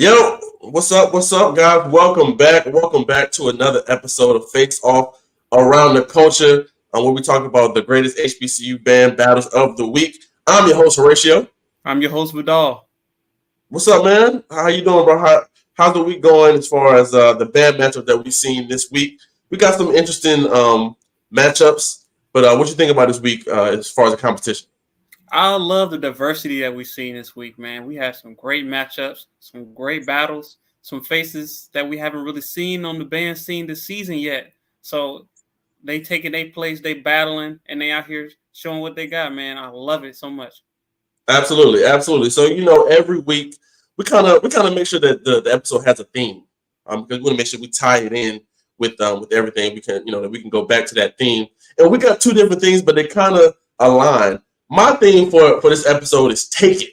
Yo, what's up? What's up, guys? Welcome back. Welcome back to another episode of Face Off Around the Culture, where we talk about the greatest HBCU band battles of the week. I'm your host, Horatio. I'm your host, Vidal. What's up, man? How you doing, bro? How's the week going as far as the band matchup that we've seen this week? We got some interesting matchups, but what you think about this week as far as the competition? I love the diversity that we've seen this week, man. We had some great matchups, some great battles, some faces that we haven't really seen on the band scene this season yet. So they taking their place, they battling, and they out here showing what they got, man. I love it so much. Absolutely, absolutely. So every week we kind of make sure that the episode has a theme, because we want to make sure we tie it in with everything. We can that we can go back to that theme, and we got two different things, but they kind of align. My theme for this episode is take it.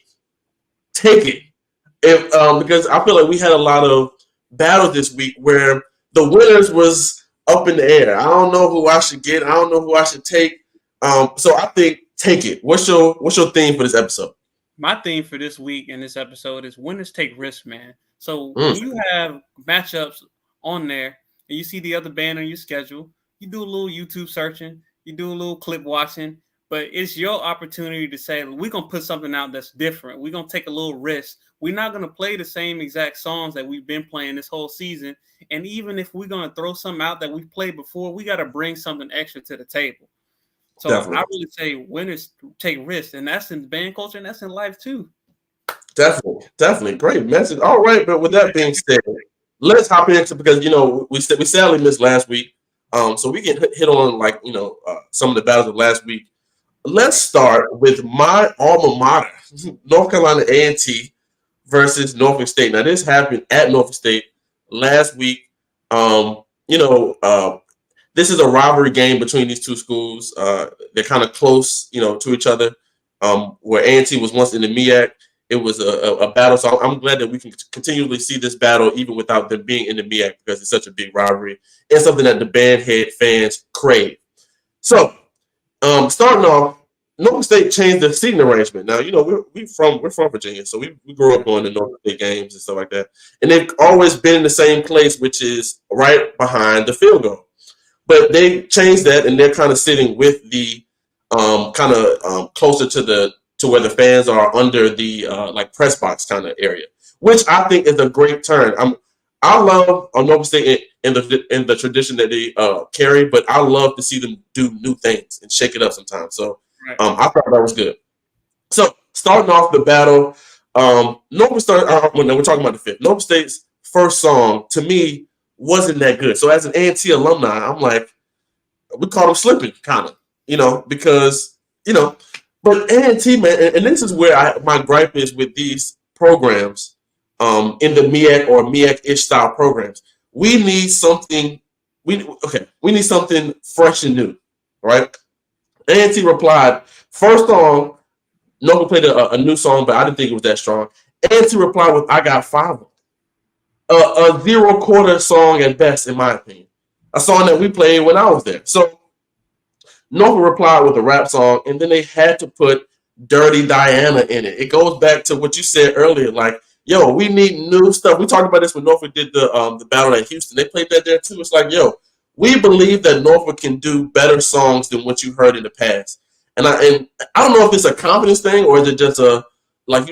If Because I feel like we had a lot of battles this week where the winners was up in the air. I don't know who I should get. I don't know who I should take. So I think take it. What's your theme for this episode? My theme for this week and this episode is winners take risks, man. So when you have matchups on there and you see the other band on your schedule, you do a little YouTube searching, you do a little clip watching, but it's your opportunity to say, we're going to put something out that's different. We're going to take a little risk. We're not going to play the same exact songs that we've been playing this whole season. And even if we're going to throw something out that we've played before, we got to bring something extra to the table. So definitely. I really say winners take risks, and that's in band culture, and that's in life too. Definitely. Great message. All right, but with that being said, let's hop into, because we sadly missed last week. So we can hit on some of the battles of last week. Let's start with my alma mater, North Carolina A&T versus Norfolk State. Now, this happened at Norfolk State last week. This is a rivalry game between these two schools. They're kind of close, to each other. Where A&T was once in the MEAC, it was a battle. So I'm glad that we can continually see this battle even without them being in the MEAC, because it's such a big rivalry and something that the bandhead fans crave. So, starting off, Norfolk State changed the seating arrangement. Now, we're from Virginia, so we grew up going to Norfolk State games and stuff like that. And they've always been in the same place, which is right behind the field goal. But they changed that, and they're kind of sitting with the closer to where the fans are, under the press box kind of area, which I think is a great turn. I love Norfolk State in the tradition that they carry, but I love to see them do new things and shake it up sometimes. So I thought that was good. So starting off the battle, Norfolk State. When we're talking about the fifth, Norfolk State's first song to me wasn't that good. So as an A&T alumni, I'm like, we call them slipping, kind of, because but A&T, man, and this is where my gripe is with these programs, in the MEAC or MEAC-ish style programs. We need something. We need something fresh and new, right? A&T replied, first song, Norfolk played a new song, but I didn't think it was that strong. A&T replied with "I Got Five." A zero-quarter song at best, in my opinion. A song that we played when I was there. So Norfolk replied with a rap song, and then they had to put Dirty Diana in it. It goes back to what you said earlier, like, yo, we need new stuff. We talked about this when Norfolk did the battle at Houston. They played that there too. It's like, yo, we believe that Norfolk can do better songs than what you heard in the past. And I don't know if it's a confidence thing, or is it just you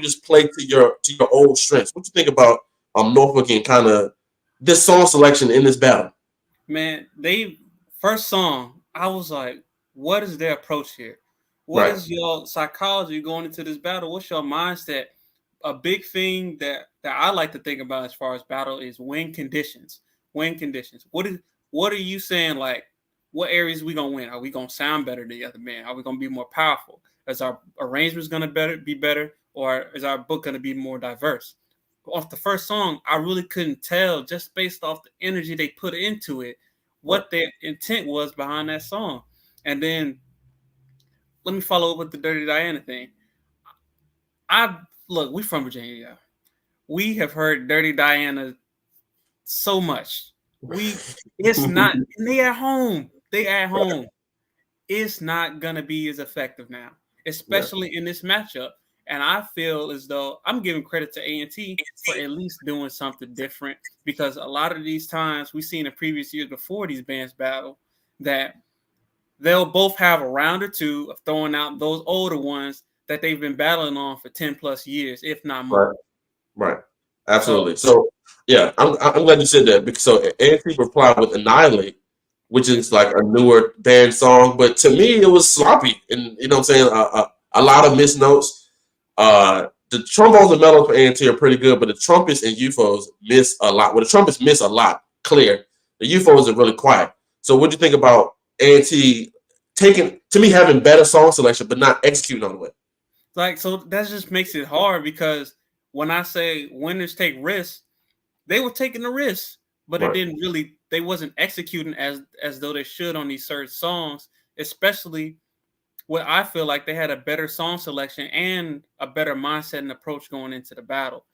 just play to your old strengths. What you think about Norfolk and kind of this song selection in this battle? Man, first song, I was like, what is their approach here? What is your psychology going into this battle? What's your mindset? A big thing that I like to think about as far as battle is win conditions. Win conditions. What are you saying? Like, what areas we gonna win? Are we gonna sound better than the other man? Are we gonna be more powerful? Is our arrangements gonna be better, or is our book gonna be more diverse? Off the first song, I really couldn't tell, just based off the energy they put into it, what their intent was behind that song. And then let me follow up with the Dirty Diana thing. We from Virginia. We have heard Dirty Diana so much. It's not, they at home. It's not gonna be as effective now, especially in this matchup. And I feel as though I'm giving credit to A&T for at least doing something different, because a lot of these times we've seen in previous years before these bands battle that they'll both have a round or two of throwing out those older ones that they've been battling on for 10 plus years, if not more. Right. Absolutely. So yeah, I'm glad you said that, because so A&T replied with Annihilate, which is like a newer band song, but to me it was sloppy, and you know what I'm saying, a lot of missed notes. The trombones and mellows for A&T are pretty good, but the trumpets and UFOs miss a lot. Well, the trumpets miss a lot, clear. The UFOs are really quiet. So what do you think about A&T having better song selection, but not executing on the way? Like, so that just makes it hard, because when I say winners take risks, they were taking the risks, but Right. they wasn't executing as though they should on these certain songs, especially what I feel like they had a better song selection and a better mindset and approach going into the battle.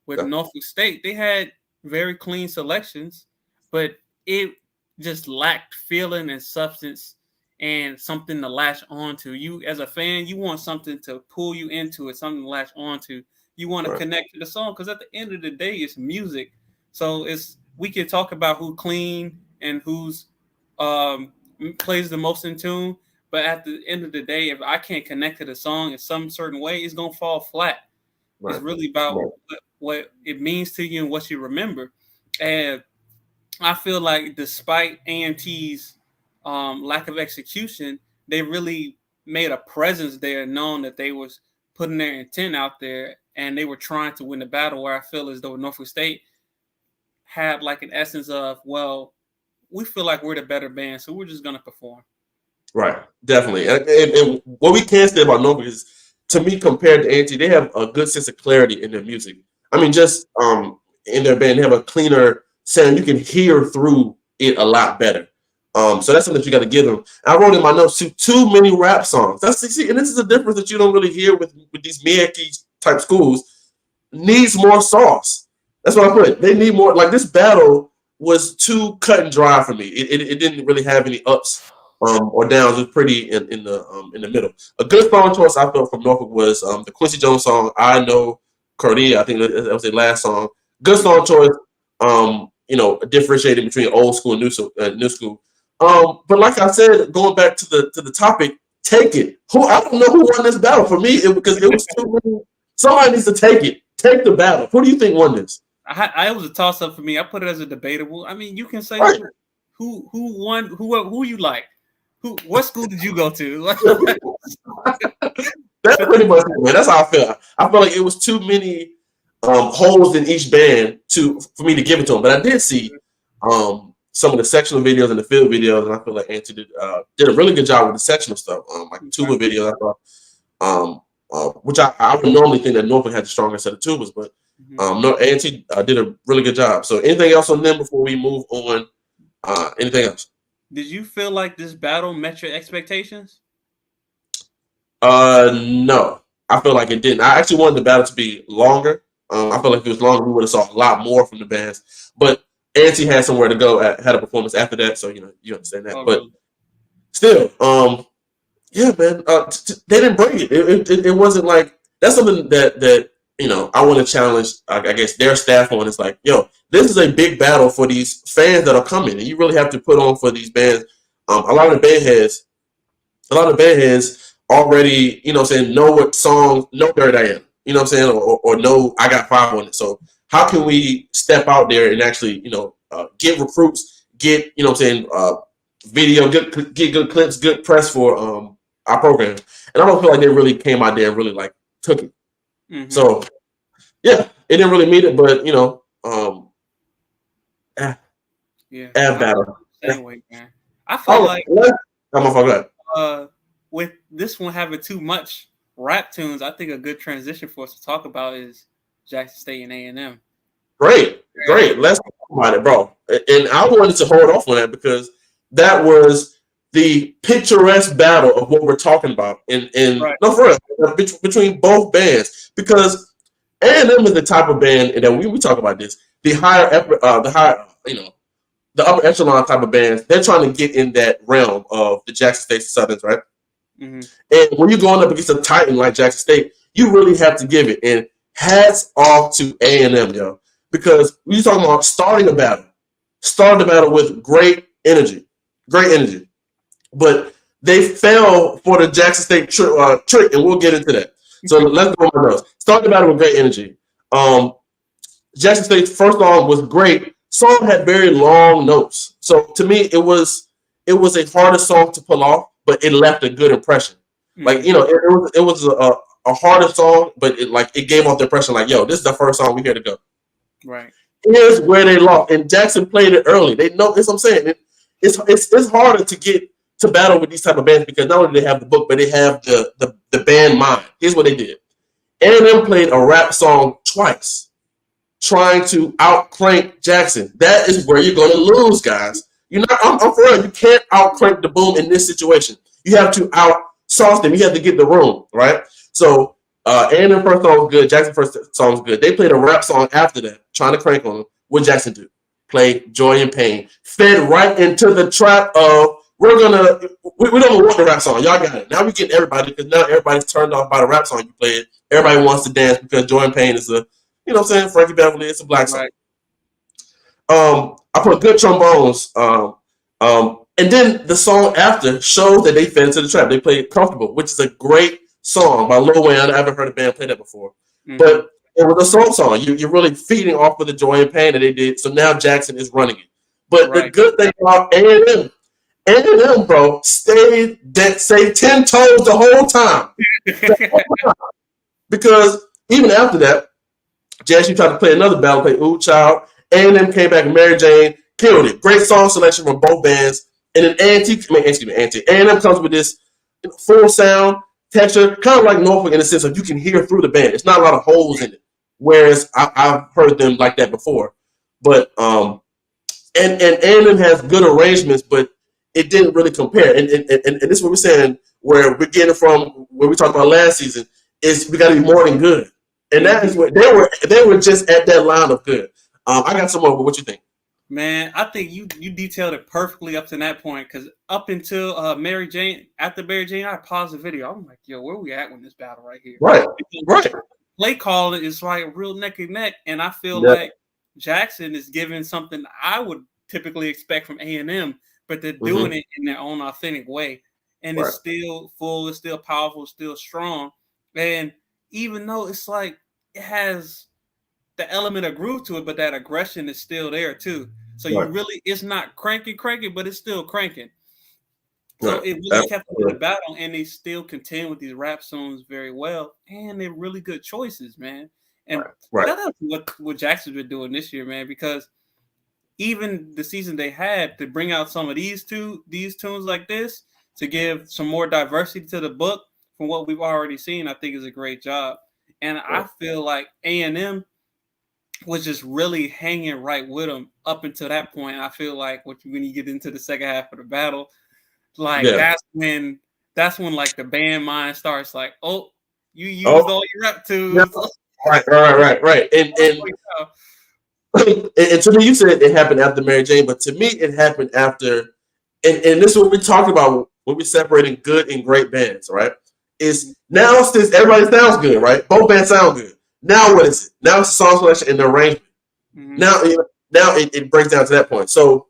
With Norfolk State, they had very clean selections, but it just lacked feeling and substance and something to latch onto. You, as a fan, you want something to pull you into it, something to latch onto. You want to connect to the song, because at the end of the day, it's music. So we can talk about who clean and who's plays the most in tune, but at the end of the day, if I can't connect to the song in some certain way, it's gonna fall flat. Right. It's really about what it means to you and what you remember. And I feel like despite A&T's lack of execution, they really made a presence there, knowing that they was putting their intent out there and they were trying to win the battle, where I feel as though Norfolk State had like an essence of, well, we feel like we're the better band, so we're just going to perform. Right, definitely. And what we can say about Norfolk is, to me, compared to A&T, they have a good sense of clarity in their music. I mean, just in their band, they have a cleaner sound. You can hear through it a lot better. So that's something that you got to give them. I wrote in my notes too many rap songs. And this is a difference that you don't really hear with these Miyake type schools. Needs more sauce. That's what I put. They need more. Like, this battle was too cut and dry for me. It didn't really have any ups or downs. It was pretty in the middle. A good song choice I felt from Norfolk was the Quincy Jones song "I Know Cordia." I think that was their last song. Good song choice. Differentiating between old school and new school. But like I said, going back to the topic, take it. I don't know who won this battle. For me, because it was too many. Somebody needs to take it. Take the battle. Who do you think won this? It was a toss up for me. I put it as a debatable. I mean, you can say who won, who you like. What school did you go to? That's pretty much it, man. That's how I feel. I felt like it was too many holes in each band for me to give it to them. But I did see some of the sectional videos and the field videos, and I feel like A&T did a really good job with the sectional stuff. Like tuba videos, I thought, which I would normally think that Norfolk had the stronger set of tubas, but A&T did a really good job. So anything else on them before we move on? Anything else? Did you feel like this battle met your expectations? No. I feel like it didn't. I actually wanted the battle to be longer. I feel like if it was longer, we would have saw a lot more from the bands. But A&T had somewhere to go, had a performance after that, so you understand that. But still, yeah, man, they didn't bring it. It wasn't like, that's something that I want to challenge, I guess, their staff on. It's like, this is a big battle for these fans that are coming, and you really have to put on for these bands. A lot of the band heads already, know what song, know Dirt I Am, or know I Got 5 on it. So how can we step out there and actually, get recruits, get, video, get good clips, good press for our program. And I don't feel like they really came out there and really like took it. Mm-hmm. So yeah, it didn't really meet it, but battle. Anyway, man. I feel like with this one having too much rap tunes, I think a good transition for us to talk about is Jackson State and A&M. Great. Let's talk about it, bro. And I wanted to hold off on that because that was the picturesque battle of what we're talking about. No, for real, between both bands, because A&M is the type of band, and then we talk about this, the upper echelon type of bands. They're trying to get in that realm of the Jackson State Southerns, right? Mm-hmm. And when you're going up against a Titan like Jackson State, you really have to give it. And hats off to A&M, yo, because we talking about starting the battle with great energy, but they fell for the Jackson State trick, and we'll get into that. So let's go on my notes. Start the battle with great energy. Jackson State's first song was great. Song had very long notes, so to me it was a harder song to pull off, but it left a good impression. Like it was a harder song, but it gave off the impression like, yo, this is the first song we here to go. Right. Here's where they lost, and Jackson played it early. They know this. I'm saying it's harder to get to battle with these type of bands because not only do they have the book, but they have the band mind. Here's what they did. A&M played a rap song twice, trying to outcrank Jackson. That is where you're going to lose, guys. I'm for real. You can't outcrank the Boom in this situation. You have to out-sauce them. You have to get the room, right? So A&M first song was good. Jackson first song was good. They played a rap song after that, trying to crank on them. What did Jackson do? Play Joy and Pain. Fed right into the trap of, we don't want the rap song. Y'all got it. Now we get everybody, because now everybody's turned off by the rap song you played. Everybody wants to dance because Joy and Pain is Frankie Beverly, it's a black song. Right. I put good trombones. And then the song after shows that they fed into the trap. They played Comfortable, which is a great song by Lil Wayne. I haven't heard a band play that before. Mm-hmm. But it was a soul song. You're really feeding off of the Joy and Pain that they did. So now Jackson is running it. But the good thing about A&M, bro, stayed 10 toes the whole time. Because even after that, Jackson tried to play another battle, play Ooh Child. A&M came back and Mary Jane killed it. Great song selection from both bands. And then A&M comes with this full sound, texture, kind of like Norfolk in the sense of you can hear through the band. It's not a lot of holes in it. Whereas I've heard them like that before. But and A&M has good arrangements, but it didn't really compare. And this is what we're saying, where we're getting from where we talked about last season, is we got to be more than good. And that is what they were just at that line of good. I got some more, but what you think? Man, I think you detailed it perfectly up to that point, because up until Mary Jane, after Mary Jane, I paused the video. I'm like, yo, where we at with this battle right here? Right. Play calling is like real neck and neck, and I feel like Jackson is giving something I would typically expect from A&M, but they're doing it in their own authentic way, and it's still full, it's still powerful, it's still strong, and even though it's like it has the element of groove to it, but that aggression is still there too. So you really, it's not cranking, but it's still cranking. So it really kept up the battle, and they still contend with these rap songs very well, and they're really good choices, man. And that's what Jackson's been doing this year, man, because even the season they had to bring out some of these tunes like this to give some more diversity to the book from what we've already seen, I think is a great job. And I feel like A&M was just really hanging right with them up until that point. I feel like when you get into the second half of the battle, like that's when like the band mind starts like, oh, you used all your rap tunes. Yeah. Right. And to me, you said it happened after Mary Jane, but to me, it happened after. And this is what we talked about when we're separating good and great bands, right? Is now since everybody sounds good, right? Both bands sound good. Now what is it? Now it's the song selection and the arrangement. Mm-hmm. Now it breaks down to that point. So,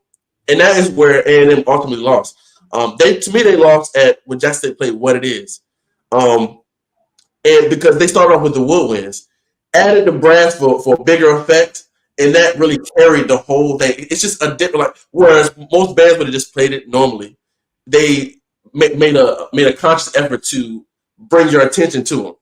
and that is where A&M ultimately lost. They lost at when Jackson State played What It Is, and because they started off with the woodwinds, added the brass for a bigger effect, and that really carried the whole thing. It's just a different, like, whereas most bands would have just played it normally, they made a conscious effort to bring your attention to them.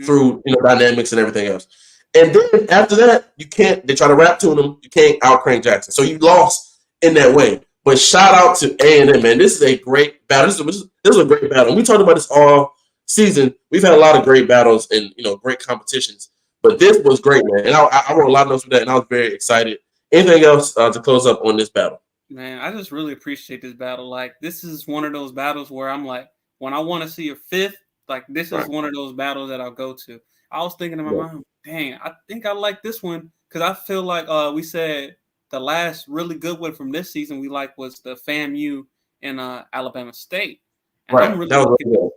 Through dynamics and everything else, and then after that they try to rap tune them. You can't outcrank Jackson, so you lost in that way. But shout out to A&M, man. This is a great battle. This is a great battle. And we talked about this all season. We've had a lot of great battles and great competitions, but this was great, man. And I wrote a lot of notes for that, and I was very excited. Anything else to close up on this battle? Man, I just really appreciate this battle. Like, this is one of those battles where I'm like, when I want to see a fifth. Like, this is one of those battles that I'll go to. I was thinking in my mind, dang, I think I like this one because I feel like we said the last really good one from this season we liked was the FAMU and Alabama State. And I'm really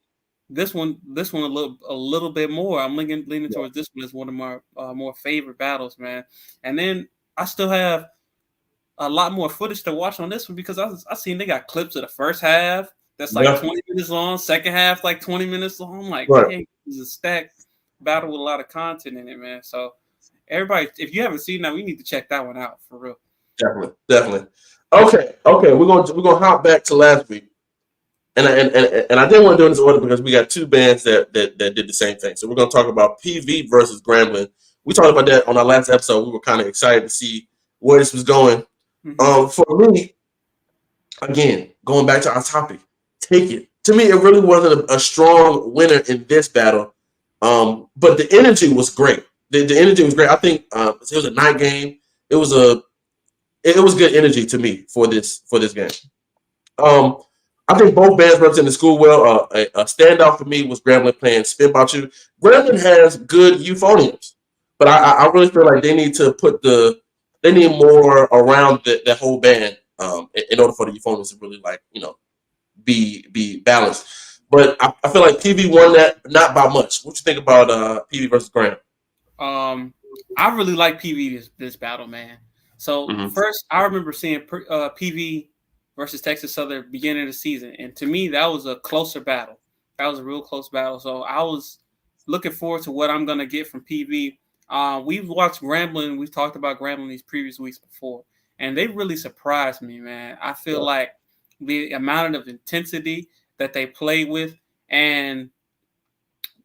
this one a little bit more. I'm leaning towards this one as one of my more favorite battles, man. And then I still have a lot more footage to watch on this one because I seen they got clips of the first half that's like 20 minutes long, second half like 20 minutes long. I'm like, hey, this is a stacked battle with a lot of content in it, man. So everybody, if you haven't seen that, we need to check that one out for real. Definitely. Okay. We're gonna hop back to last week, and I didn't want to do it in this order because we got two bands that did the same thing. So we're gonna talk about PV versus Grambling. We talked about that on our last episode. We were kind of excited to see where this was going. For me, again, going back to our topic, take it. To me, it really wasn't a strong winner in this battle, but the energy was great. The energy was great. I think it was a night game. It was good energy to me for this game. I think both bands represented the school well. A standout for me was Grambling playing "Spin About You." Grambling has good euphoniums, but I really feel like they need to they need more around the whole band in order for the euphoniums to really be balanced. But I feel like PV won that, not by much. What you think about PV versus Graham? I really like PV this battle, man. So first, I remember seeing PV versus Texas Southern beginning of the season, and to me, that was a closer battle. That was a real close battle. So I was looking forward to what I'm gonna get from PV. We've watched Grambling. We've talked about Grambling these previous weeks before, and they really surprised me, man. I feel like the amount of intensity that they play with, and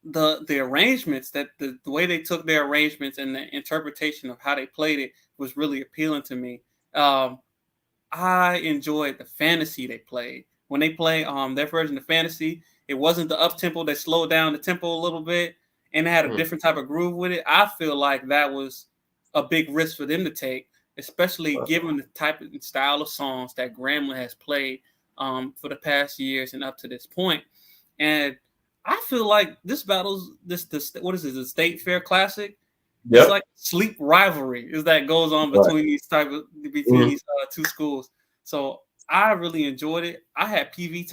the arrangements, that the way they took their arrangements and the interpretation of how they played it was really appealing to me. I enjoyed the fantasy they played. When they play their version of fantasy, it wasn't the up tempo. They slowed down the tempo a little bit, and they had a different type of groove with it. I feel like that was a big risk for them to take, especially given the type and style of songs that Grambling has played for the past years and up to this point. And I feel like this battle's what is it? The State Fair Classic. Yep. It's like sleep rivalry that goes on between these these two schools. So I really enjoyed it. I had PV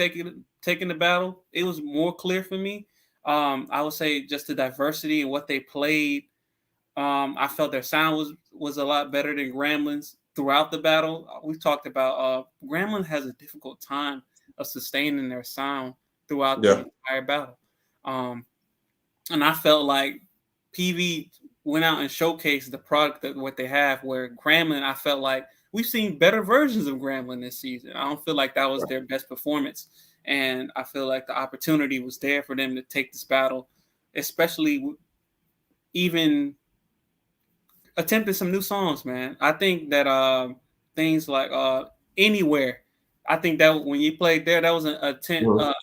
taking the battle. It was more clear for me. I would say just the diversity and what they played. I felt their sound was a lot better than Grambling's throughout the battle. We've talked about Grambling has a difficult time of sustaining their sound throughout the entire battle. And I felt like PV went out and showcased the product that what they have, where Grambling, I felt like we've seen better versions of Grambling this season. I don't feel like that was their best performance. And I feel like the opportunity was there for them to take this battle, especially even attempting some new songs, man. I think that things like Anywhere, I think that when you played there, that was an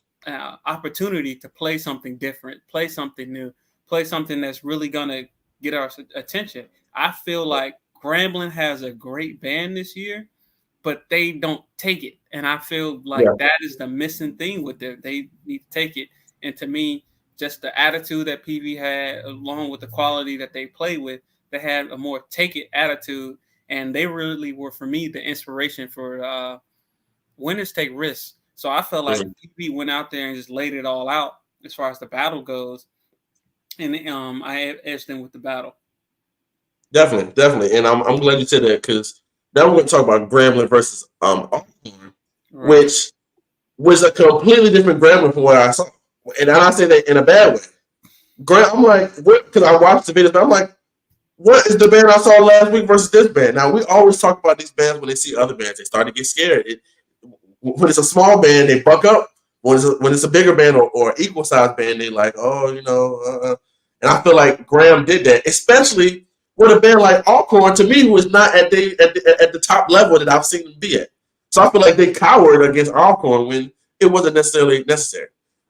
opportunity to play something different, play something new, play something that's really going to get our attention. I feel like Grambling has a great band this year, but they don't take it. And I feel like that is the missing thing with them. They need to take it. And to me, just the attitude that PV had, along with the quality that they play with, they had a more take it attitude. And they really were, for me, the inspiration for winners take risks. So I felt like PV went out there and just laid it all out as far as the battle goes. And I edged them with the battle. Definitely. And I'm glad you said that, because now we're going to talk about Grambling versus Alcorn, which was a completely different Grambling from what I saw. And I say that in a bad way. I'm like, because I watched the video, I'm like, what is the band I saw last week versus this band? Now, we always talk about these bands when they see other bands. They start to get scared. When it's a small band, they buck up. When it's a bigger band or equal-sized band, they like, and I feel like Graham did that, especially with a band like Alcorn, to me, who is not at the top level that I've seen them be at. So I feel like they cowered against Alcorn when it wasn't necessarily necessary.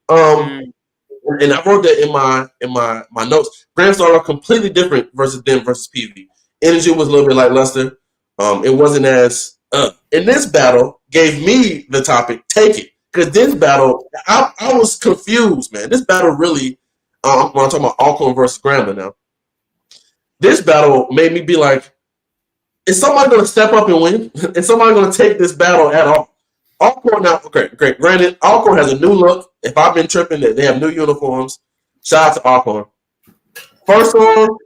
And I wrote that in my notes. Graham started off completely different versus PV. Energy was a little bit like Lester. It wasn't as in this battle gave me the topic, take it. Because this battle, I was confused, man. This battle really, when I'm talking about Alcorn versus Grambling now, this battle made me be like, is somebody going to step up and win? Is somebody going to take this battle at all? Alcorn now, okay, great. Granted, Alcorn has a new look. If I've been tripping, they have new uniforms. Shout out to Alcorn. First song,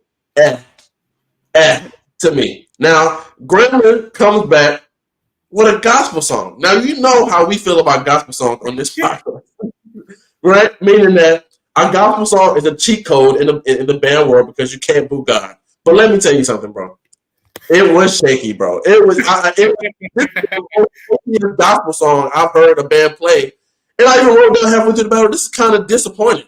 to me. Now, Grambling comes back with a gospel song. Now, you know how we feel about gospel songs on this podcast, right? Meaning that a gospel song is a cheat code in the band world because you can't boo God. But let me tell you something, bro. It was shaky, bro. It was the gospel song I've heard a band play, and I even wrote down halfway through the battle. This is kind of disappointing.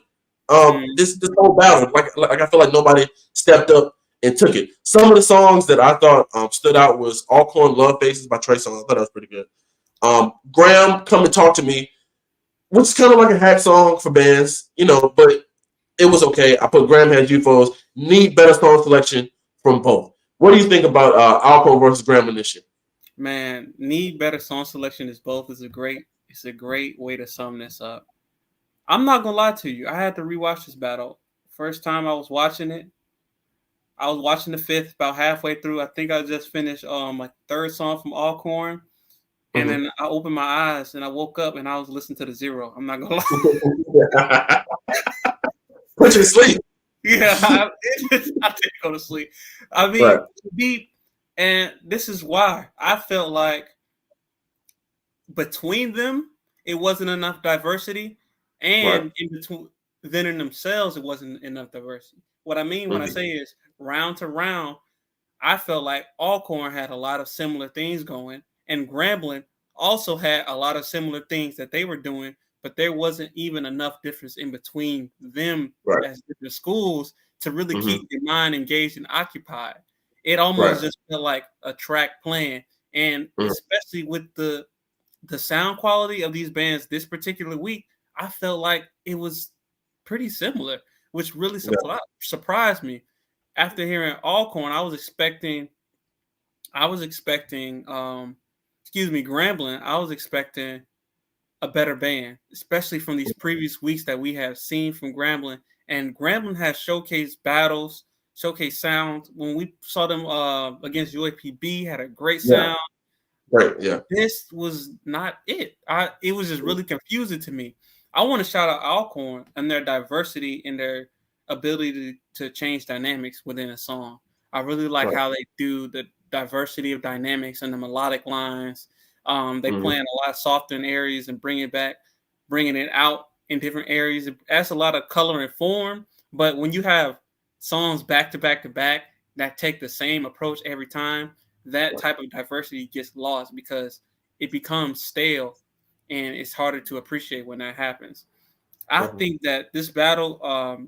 This whole battle, like I feel like nobody stepped up and took it. Some of the songs that I thought stood out was Alcorn Love Faces by Trey Songz. I thought that was pretty good. Graham, Come and Talk to Me, which is kind of like a hack song for bands, but it was okay. I put Graham Has UFOs. Need better song selection from both. What do you think about Alcorn versus Grambling this year? Man, need better song selection is both. It's a great way to sum this up. I'm not gonna lie to you. I had to rewatch this battle. First time I was watching it, I was watching the fifth about halfway through. I think I just finished my third song from Alcorn. And then I opened my eyes and I woke up and I was listening to the zero. I'm not gonna lie. Put you to sleep. Yeah, I didn't go to sleep. I mean, right. And this is why I felt like between them, it wasn't enough diversity, and right. in between them and themselves, it wasn't enough diversity. What I mean when I say is round to round, I felt like Alcorn had a lot of similar things going, and Grambling also had a lot of similar things that they were doing, but there wasn't even enough difference in between them as different schools to really keep your mind engaged and occupied. It almost just felt like a track playing, and especially with the sound quality of these bands this particular week, I felt like it was pretty similar, which really surprised me. After hearing Alcorn, I was expecting Grambling. I was expecting a better band, especially from these previous weeks that we have seen from Grambling. And Grambling has showcased battles, showcased sounds. When we saw them against UAPB, had a great sound. Right, yeah. This was not it. It was just really confusing to me. I want to shout out Alcorn and their diversity and their ability to change dynamics within a song. I really like how they do the diversity of dynamics and the melodic lines. They play in a lot softer in areas and bringing it out in different areas. It adds a lot of color and form. But when you have songs back to back to back that take the same approach every time, that type of diversity gets lost because it becomes stale and it's harder to appreciate when that happens. I think that this battle,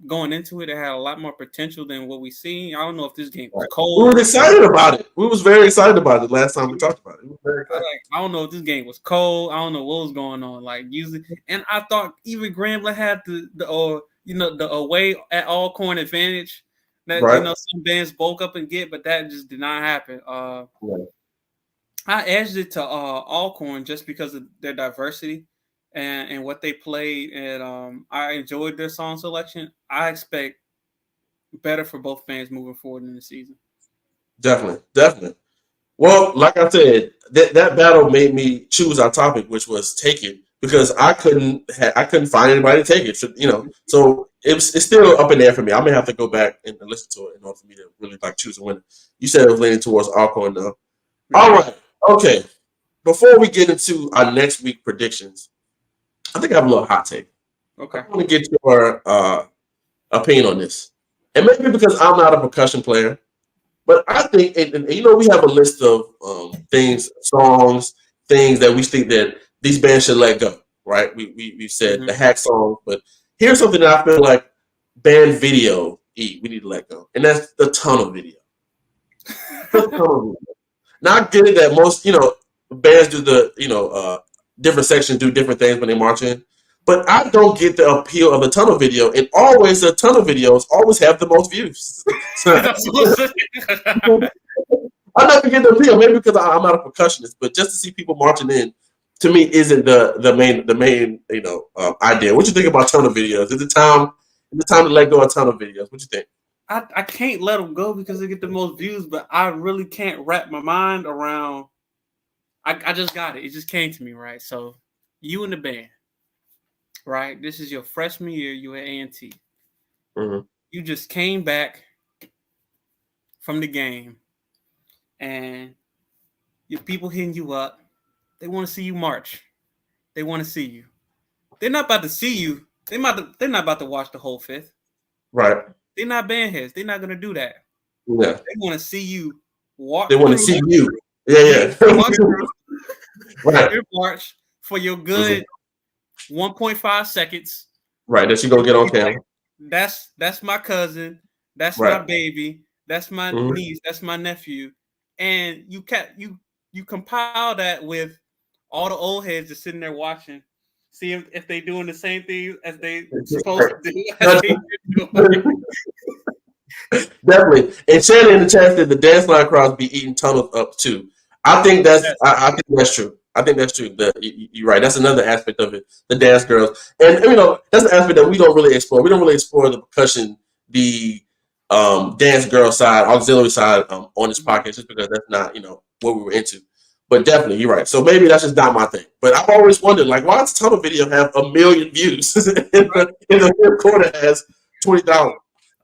going into it, had a lot more potential than what we seen. I don't know if this game was cold. We were excited about it. We was very excited about it last time we talked about it. We were very excited. I don't know if this game was cold. I don't know what was going on. Usually, and I thought even Grambling had the away at Alcorn advantage that some bands bulk up and get, but that just did not happen. I edged it to Alcorn just because of their diversity and what they played, and I enjoyed their song selection. I expect better for both bands moving forward in the season. Definitely. Well, like I said, that battle made me choose our topic, which was Take It, because I couldn't find anybody to take it. So it's still up in there for me. I may have to go back and listen to it in order for me to really choose a winner. You said it was leaning towards Alcorn though. All right. Okay. Before we get into our next week predictions, I think I have a little hot take. Okay. I want to get your opinion on this. And maybe because I'm not a percussion player, but I think, and we have a list of songs, things that we think that these bands should let go, right? We said the hack songs, but here's something that I feel like band video we need to let go. And that's the tunnel video. Now I get it that most, bands do the, different sections do different things when they march in. But I don't get the appeal of the tunnel video. And always the tunnel videos always have the most views. I never get the appeal, maybe because I'm not a percussionist, but just to see people marching in, to me, isn't the main idea. What you think about tunnel videos? Is it time to let go of tunnel videos? What you think? I can't let them go because they get the most views, but I really can't wrap my mind around. I just got it. It just came to me, right? So you in the band, right? This is your freshman year. You at A&T. Mm-hmm. You just came back from the game, and your people hitting you up. They want to see you march. They want to see you. They're not about to see you. They're not about to watch the whole fifth. Right. They're not band heads. They're not gonna do that. Yeah. They want to see you walk. They want to see you. Yeah. Right. Your march for your good 1.5 seconds. Right. That you gonna get on camera. That's my cousin. That's my baby. That's my niece. That's my nephew. And you compile that with all the old heads just sitting there watching. See if they doing the same thing as they supposed to do. Definitely. And Shannon in the chat said the dance line crowds be eating tunnels up too. I think that's true. I think that's true. You're right. That's another aspect of it. The dance girls, and that's an aspect that we don't really explore. We don't really explore the percussion, the dance girl side, auxiliary side on this podcast, just because that's not what we were into. But definitely, you're right. So maybe that's just not my thing. But I've always wondered, like, why does tunnel video have 1 million views in the third quarter has 20,000?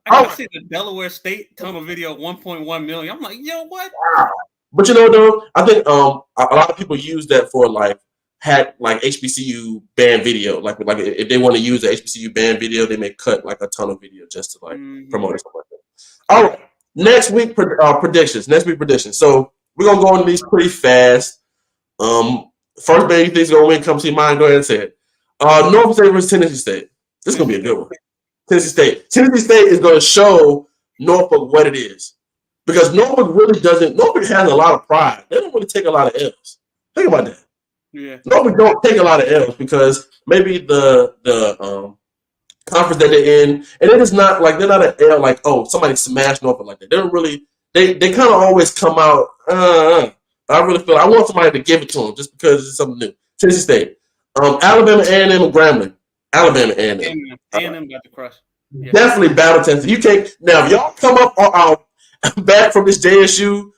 I gotta see the Delaware State tunnel video 1.1 million. I'm like, yo, what? Wow. But though, I think a lot of people use that for like HBCU band video. Like if they want to use the HBCU band video, they may cut like a tunnel video just to promote it. Something like that. All right. Next week predictions. So we're gonna go into these pretty fast. First band you think is gonna win comes to your mind. Go ahead and say it. Norfolk State versus Tennessee State. This is gonna be a good one. Tennessee State is going to show Norfolk what it is, because Norfolk has a lot of pride. They don't really take a lot of L's. Think about that. Yeah. Norfolk don't take a lot of L's because maybe the conference that they're in, and it is not like they're not an L like, oh, somebody smashed Norfolk like that. They don't really. They kind of always come out. I really feel I want somebody to give it to them just because it's something new. Tennessee State, Alabama A&M and Grambling. Alabama A&M. A&M got the crush. Yeah. Definitely battle tested. You can't now. If y'all come up back from this JSU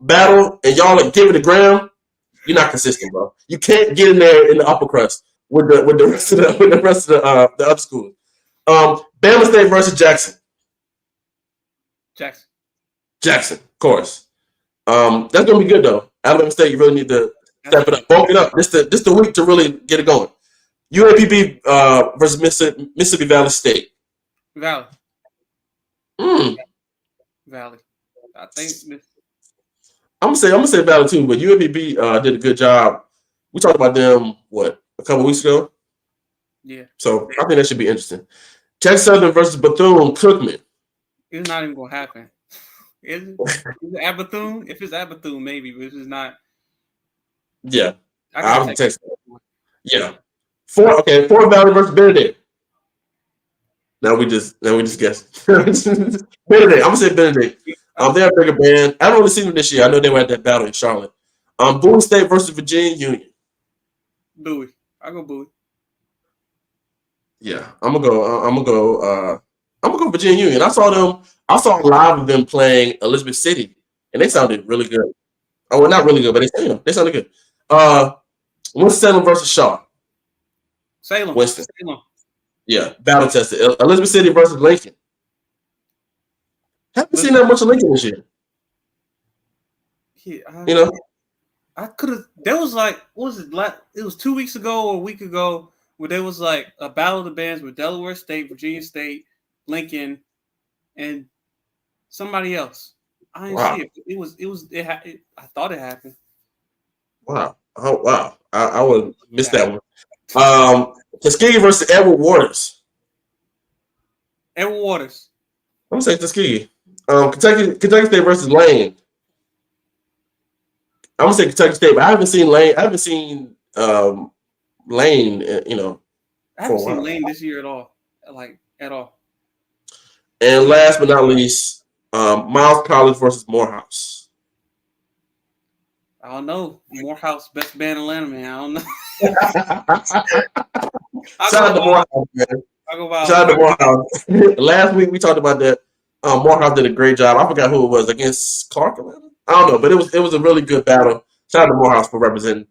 battle and y'all like give it a gram, you're not consistent, bro. You can't get in there in the upper crust with the rest of the other schools. Bama State versus Jackson. Jackson, of course. That's gonna be good though. Alabama State, you really need to step it up, bulk it up. This the week to really get it going. UAPB versus Mississippi Valley State. Valley. Valley. I think I'm gonna say Valley too, but UAPB did a good job. We talked about them a couple weeks ago. Yeah. So I think that should be interesting. Texas Southern versus Bethune-Cookman. It's not even gonna happen. Is it at Bethune? If it's at Bethune, maybe, but if it's not. Yeah. I'm Texas. Yeah. Fort Valley versus Benedict. Now we just guessed. Benedict. I'm gonna say Benedict. They're a bigger band. I haven't really seen them this year. I know they were at that battle in Charlotte. Bowie State versus Virginia Union. Bowie. I go Bowie. Yeah, I'm gonna go Virginia Union. I saw live of them playing Elizabeth City, and they sounded really good. Oh, well, not really good, but they sounded good. Winston-Salem versus Shaw. Winston. Salem. Yeah, battle tested. Elizabeth City versus Lincoln. Haven't seen that much of Lincoln this year. Yeah, I could have. There was like, what was it? It was 2 weeks ago or a week ago where there was like a battle of the bands with Delaware State, Virginia State, Lincoln, and somebody else. I didn't see it. I thought it happened. Wow. Oh wow. I would miss that one. Tuskegee versus Edward Waters. I'm gonna say Tuskegee. Kentucky State versus Lane. I'm gonna say Kentucky State, but I haven't seen Lane. I haven't seen Lane. I haven't seen Lane this year at all. At all. And last but not least, Miles College versus Morehouse. I don't know. Morehouse, best band in Atlanta, man. I don't know. Shout out to Morehouse, man. Shout out to Morehouse. Last week we talked about that. Morehouse did a great job. I forgot who it was against Clark. I don't know, but it was a really good battle. Shout out to Morehouse for representing.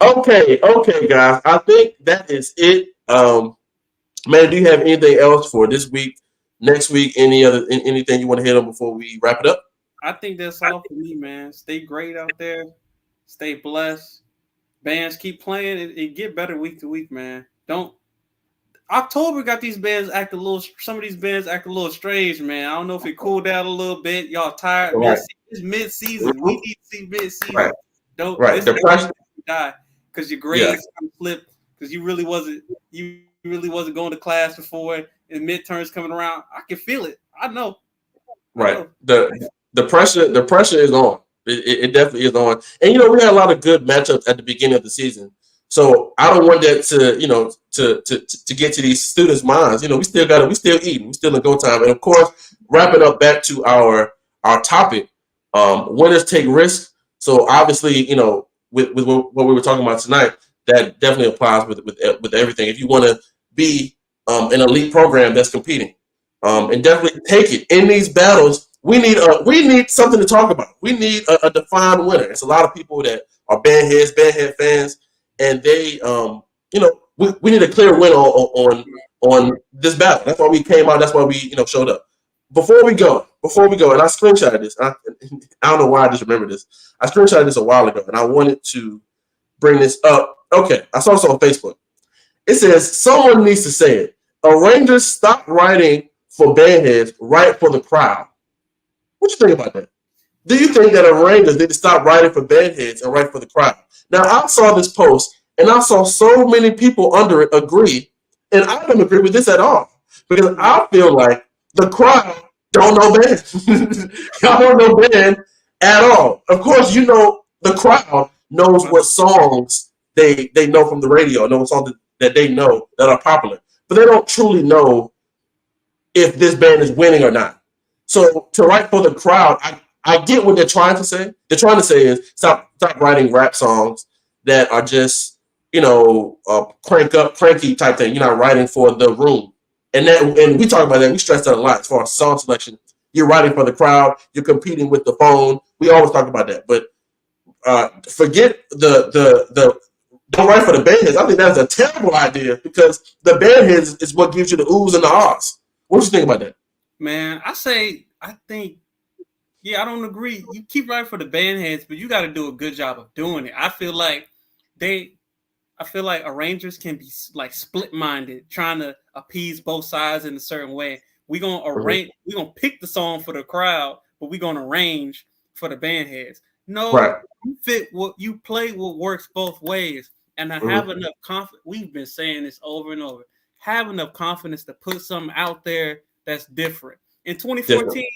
Okay, guys. I think that is it. Man, do you have anything else for this week, next week? Anything you want to hit on before we wrap it up? I think that's all for me, man. Stay great out there. Stay blessed. Bands keep playing. It get better week to week, man. Don't October got these bands act a little. Some of these bands act a little strange, man. I don't know if it cooled down a little bit. Y'all tired? Right. It's mid-season. We need to see mid-season. Right. Don't The pressure die because your grades flipped because you really wasn't going to class before and midterms coming around. I can feel it. I know. Right. The pressure is on. It definitely is on. And we had a lot of good matchups at the beginning of the season. So I don't want that to get to these students' minds. We still eating, we still in go time. And of course, wrapping up back to our topic, winners take risks. So obviously, with what we were talking about tonight, that definitely applies with everything. If you want to be an elite program that's competing, and definitely take it in these battles. We need something to talk about. We need a defined winner. It's a lot of people that are bandhead fans, and they, we need a clear win on this battle. That's why we came out. That's why we, showed up. Before we go, and I screenshotted this. I don't know why I just remember this. I screenshotted this a while ago, and I wanted to bring this up. Okay, I saw this on Facebook. It says someone needs to say it. Arrangers stop writing for bandheads, write for the crowd. What you think about that? Do you think that arrangers need to stop writing for bandheads and write for the crowd? Now, I saw this post, and I saw so many people under it agree, and I don't agree with this at all because I feel like the crowd don't know band. Y'all don't know band at all. Of course, the crowd knows what songs they know from the radio, know what songs that they know that are popular, but they don't truly know if this band is winning or not. So to write for the crowd, I get what they're trying to say. They're trying to say is stop writing rap songs that are just, cranky type thing. You're not writing for the room. And we talk about that. We stress that a lot as far as song selection. You're writing for the crowd. You're competing with the phone. We always talk about that. But forget the don't write for the bandheads. I think that's a terrible idea because the bandheads is what gives you the oohs and the ahs. What do you think about that? Man, I don't agree. You keep writing for the bandheads, but you got to do a good job of doing it. I feel like arrangers can be like split-minded, trying to appease both sides in a certain way. We're gonna pick the song for the crowd, but we're gonna arrange for the bandheads. No, right. You play what works both ways, and I have enough confidence. We've been saying this over and over. Have enough confidence to put something out there that's different. In 2014,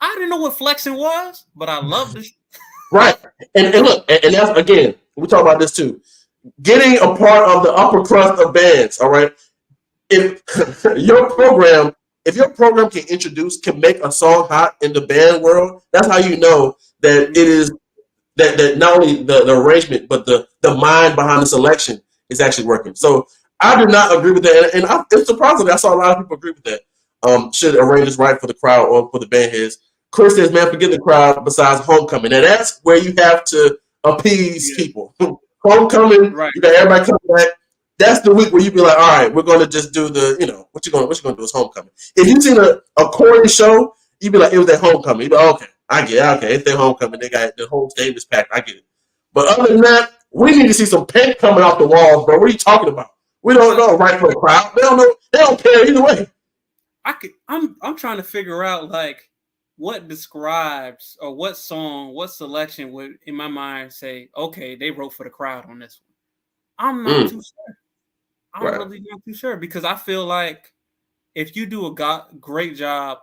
I didn't know what flexing was, but I loved it. Right. And look, and that's, again, we talk about this too. Getting a part of the upper crust of bands, all right? If your program can make a song hot in the band world, that's how you know that it is that not only the arrangement, but the mind behind the selection is actually working. So I do not agree with that. And it's surprising that I saw a lot of people agree with that. Should arrangers write for the crowd or for the bandheads? Chris says, man, forget the crowd besides homecoming. And that's where you have to appease people. Homecoming, right. You got everybody coming back. That's the week where you be like, all right, we're going to just do the, what you going to do is homecoming. If you've seen a corny show, you'd be like, it was their homecoming. You'd be like, okay, I get it. Okay, it's their homecoming. They got the whole stadium is packed. I get it. But other than that, we need to see some paint coming off the walls, bro. What are you talking about? We don't know right for the crowd. They don't know. They don't care either way. I'm trying to figure out like what describes or what song, what selection would in my mind say, okay, they wrote for the crowd on this one. I'm not too sure. I'm really not too sure because I feel like if you do a great job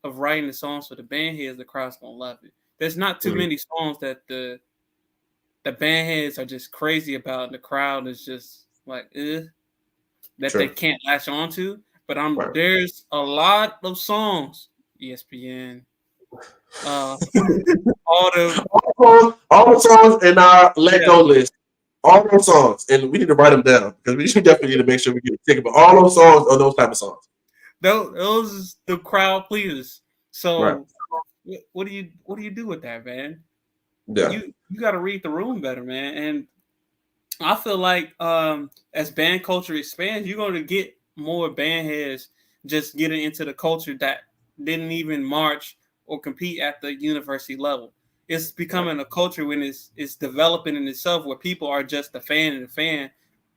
of writing the songs for the bandheads, the crowd's gonna love it. There's not too many songs that the bandheads are just crazy about, and the crowd is just like, that they can't latch on to. But there's a lot of songs, ESPN, all the songs in our Let Go list. All those songs, and we need to write them down because we should definitely need to make sure we get a ticket. But all those songs are those type of songs. Those the crowd pleasers. So what do you do with that, man? Yeah. You got to read the room better, man. And I feel like as band culture expands, you're going to get more band heads just getting into the culture that didn't even march or compete at the university level. It's becoming a culture when it's developing in itself, where people are just a fan and a fan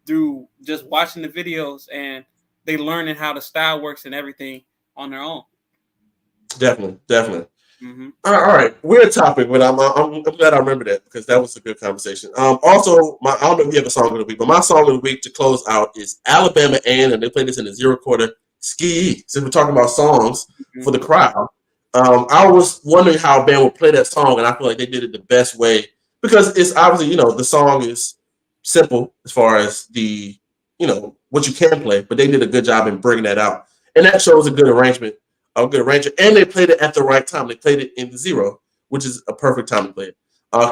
through just watching the videos, and they learning how the style works and everything on their own. Definitely. Mm-hmm. All right, weird topic, but I'm glad I remember that because that was a good conversation. Also, I don't know if you have a song of the week, but my song of the week to close out is Alabama A&M, and they play this in the zero quarter ski. Since we're talking about songs for the crowd, I was wondering how a band would play that song, and I feel like they did it the best way because it's obviously the song is simple as far as the what you can play, but they did a good job in bringing that out, and that shows a good arrangement. A good arranger, and they played it at the right time. They played it in the zero, which is a perfect time to play it.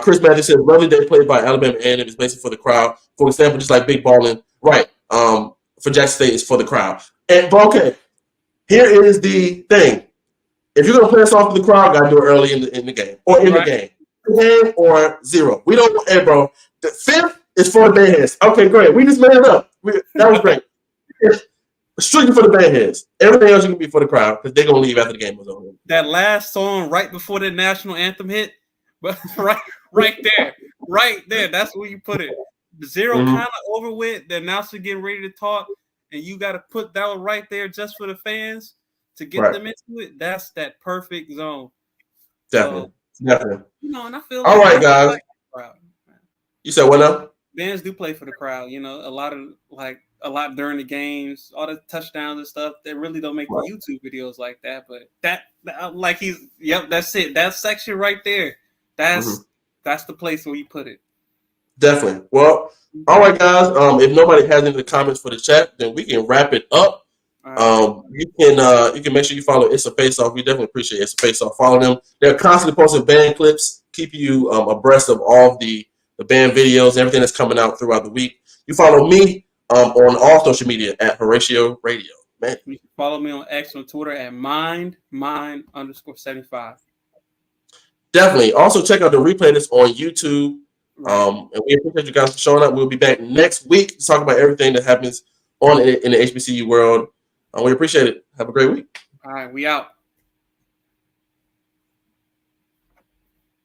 Chris Magic said, "Lovely day played by Alabama A&M is basically for the crowd. For example, just like Big Ballin', right? For Jackson State is for the crowd. But okay, here is the thing: if you're gonna play a song for the crowd, gotta do it early in the game or in the game or zero. We don't. Hey, bro, the fifth is for the bandheads. Okay, great. We just made it up. That was great. Strictly for the bandheads. Everything else you can be for the crowd because they're gonna leave after the game was over. That last song right before the national anthem hit, but right there, that's where you put it. The zero kind of over with. The announcer getting ready to talk, and you got to put that one right there just for the fans to get them into it. That's that perfect zone. Definitely. And I feel all right, guys. You said what now? Bands do play for the crowd. A lot during the games, all the touchdowns and stuff. They really don't make the YouTube videos like that. But that's it. That section right there. That's the place where you put it. Definitely. Well, all right, guys. If nobody has any comments for the chat, then we can wrap it up. You can make sure you follow It's a Face Off. We definitely appreciate It's a Face Off. Follow them. They're constantly posting band clips, keeping you abreast of all of the band videos and everything that's coming out throughout the week. You follow me on all social media at Horatio Radio. Man. You can follow me on X on Twitter at mind_75. Definitely. Also check out the replay that's on YouTube. And we appreciate you guys for showing up. We'll be back next week to talk about everything that happens in the HBCU world. We appreciate it. Have a great week. All right, we out.